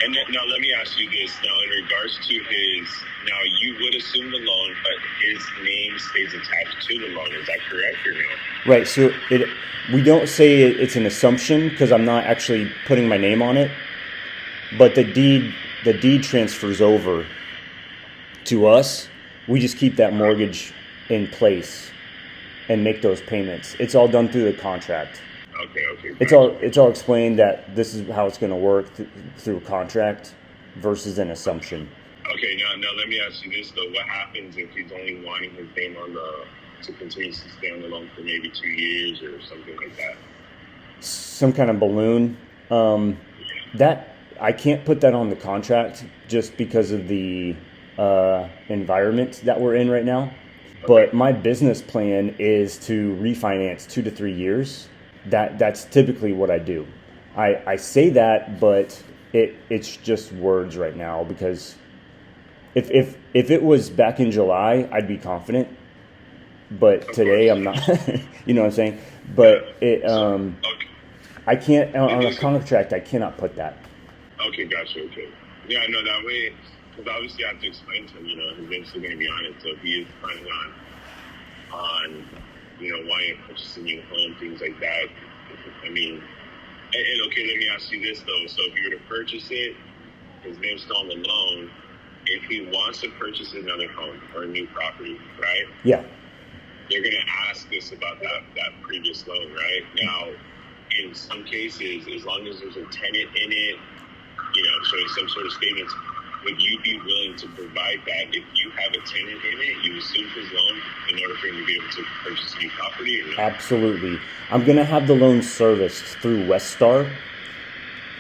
And then, now let me ask you this. Now, in regards to now you would assume the loan, but his name stays attached to the loan. Is that correct or no? Right. So we don't say it's an assumption because I'm not actually putting my name on it, but the deed transfers over to us. We just keep that mortgage in place and make those payments. It's all done through the contract. Okay. It's all explained that this is how it's going to work through a contract versus an assumption. Okay, now let me ask you this though: what happens if he's only wanting his name to continue to stay on the loan for maybe 2 years or something like that? Some kind of balloon. That I can't put that on the contract just because of the environment that we're in right now. But my business plan is to refinance 2 to 3 years. That's typically what I do. I say that, but it's just words right now because if it was back in July, I'd be confident. But today I'm not. You know what I'm saying? But I can't on a contract. I cannot put that. Okay, gotcha. Okay, yeah, no, that way, because obviously I have to explain to him, his name's still going to be on it. So if he is planning on wanting to purchase a new home, things like that. I mean, and okay, let me ask you this though. So if you were to purchase it, his name's still on the loan. If he wants to purchase another home or a new property, right? Yeah. They're going to ask us about that previous loan, right? Now, in some cases, as long as there's a tenant in it, showing some sort of statements, would you be willing to provide that if you have a tenant in it, you assume his loan in order for him to be able to purchase a new property or no? Absolutely. I'm going to have the loan serviced through Westar.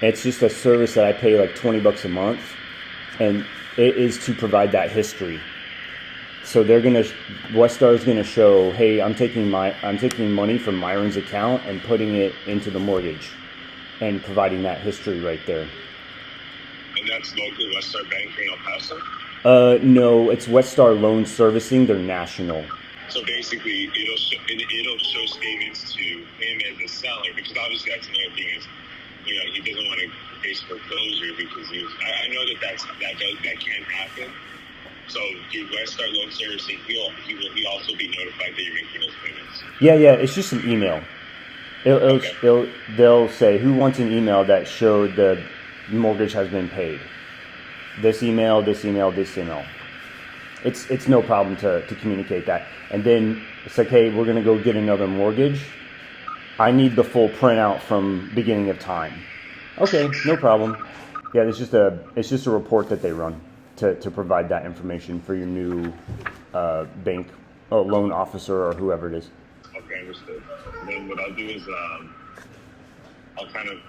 It's just a service that I pay like $20 a month, and it is to provide that history. So Westar is gonna show, hey, I'm taking money from Myron's account and putting it into the mortgage, and providing that history right there. And that's local Westar Bank in El Paso? No, it's Westar Loan Servicing. They're national. So basically, it'll show statements to him as a seller, because obviously that's another thing is, he doesn't want to face foreclosure because I know that can happen. So through Westar Loan Servicing, he'll also be notified that you're making those payments. Yeah, it's just an email. They'll say who wants an email that showed the mortgage has been paid. This email. It's no problem to communicate that. And then it's like, hey, we're gonna go get another mortgage. I need the full printout from beginning of time. Okay, no problem. Yeah, it's just a report that they run to provide that information for your new bank or loan officer or whoever it is. Okay, understood. And then what I'll do is I'll kind of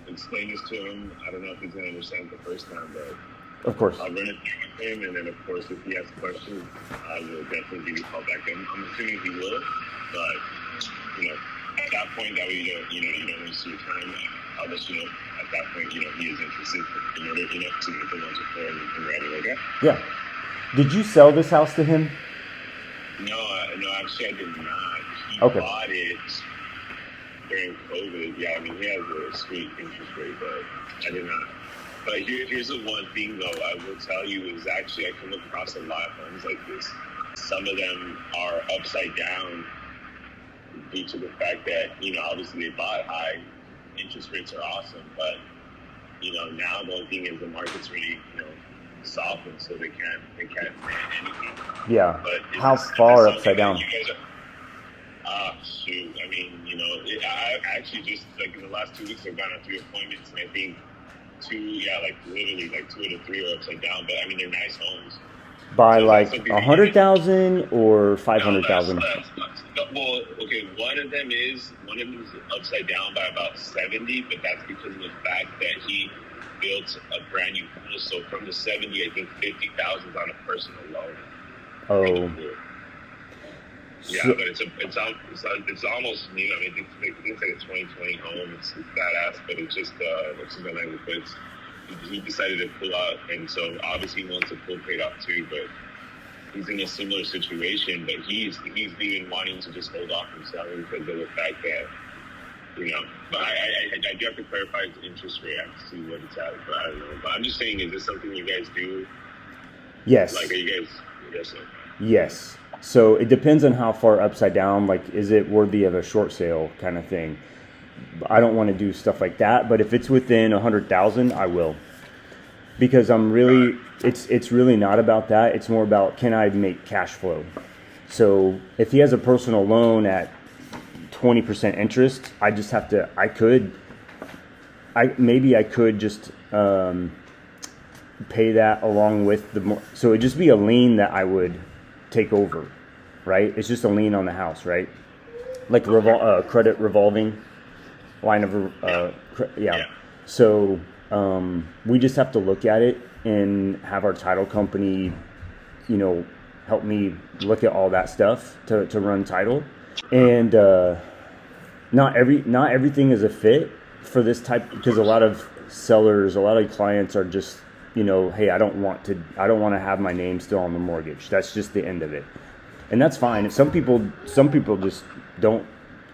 explain this to him. I don't know if he's going to understand the first time, but of course I'll run it through with him, and then of course if he has questions, I will definitely give you a call back. I'm assuming he will, but at that point, that way you don't waste your time. I'll let you know at that point, he is interested in order, to get the loans before and ready, okay? Yeah. Did you sell this house to him? No, actually I did not. He Okay. bought it during COVID. Yeah, I mean, he has a sweet interest rate, but I did not. But here's the one thing, though, I will tell you is actually I come across a lot of homes like this. Some of them are upside down due to the fact that, obviously they bought high. Interest rates are awesome, but, now the only thing is the market's really, softened, so they can't pay anything. Yeah. But how far upside down? Shoot. I mean, I actually just, like, in the last 2 weeks, I've gone on 3 appointments, and I think literally 2 to 3 are upside down, but I mean, they're nice homes. By like 100,000 or 500,000? Well, okay, one of them is upside down by about 70, but that's because of the fact that he built a brand new pool. So from the 70, I think 50,000 is on a personal loan. Oh. Yeah, but it's almost new. I mean, it's like a 2020 home. It's badass, but it just looks like language. He decided to pull out, and so obviously he wants to pull paid off too. But he's in a similar situation. But he's even wanting to just hold off from selling because of the fact that you know. But I do have to clarify the interest rate. I have to see what it's at. But I don't know. But I'm just saying, is this something you guys do? Yes. Like, are you guys? Yes. Sir. Yes. So it depends on how far upside down. Like, is it worthy of a short sale kind of thing? I don't want to do stuff like that. But if it's within 100,000, I will. Because I'm really, it's really not about that. It's more about, can I make cash flow? So if he has a personal loan at 20% interest, I just have to, maybe I could just pay that along with so it'd just be a lien that I would take over, right? It's just a lien on the house, right? Like credit revolving line of, yeah. So we just have to look at it and have our title company, you know, help me look at all that stuff to run title. And not everything is a fit for this type, because a lot of sellers, a lot of clients are just, you know, hey, I don't want to have my name still on the mortgage. That's just the end of it. And that's fine. Some people just don't,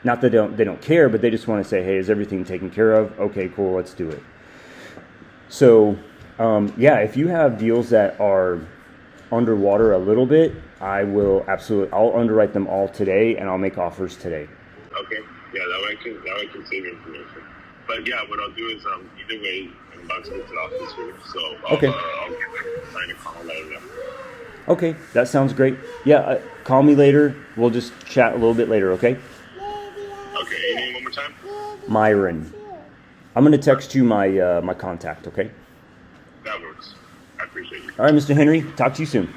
not that they don't care, but they just want to say, hey, is everything taken care of? Okay, cool, let's do it. So, yeah, if you have deals that are underwater a little bit, I'll underwrite them all today, and I'll make offers today. Okay. Yeah, that way I can save information. But yeah, what I'll do is either way, I'm about to get to the office here, so I'll get trying to call later. Okay, that sounds great. Yeah, call me later. We'll just chat a little bit later. Okay. Okay. Your name one more time? Myron. I'm gonna text you my my contact. Okay. That works. I appreciate you. All right, Mr. Henry. Talk to you soon.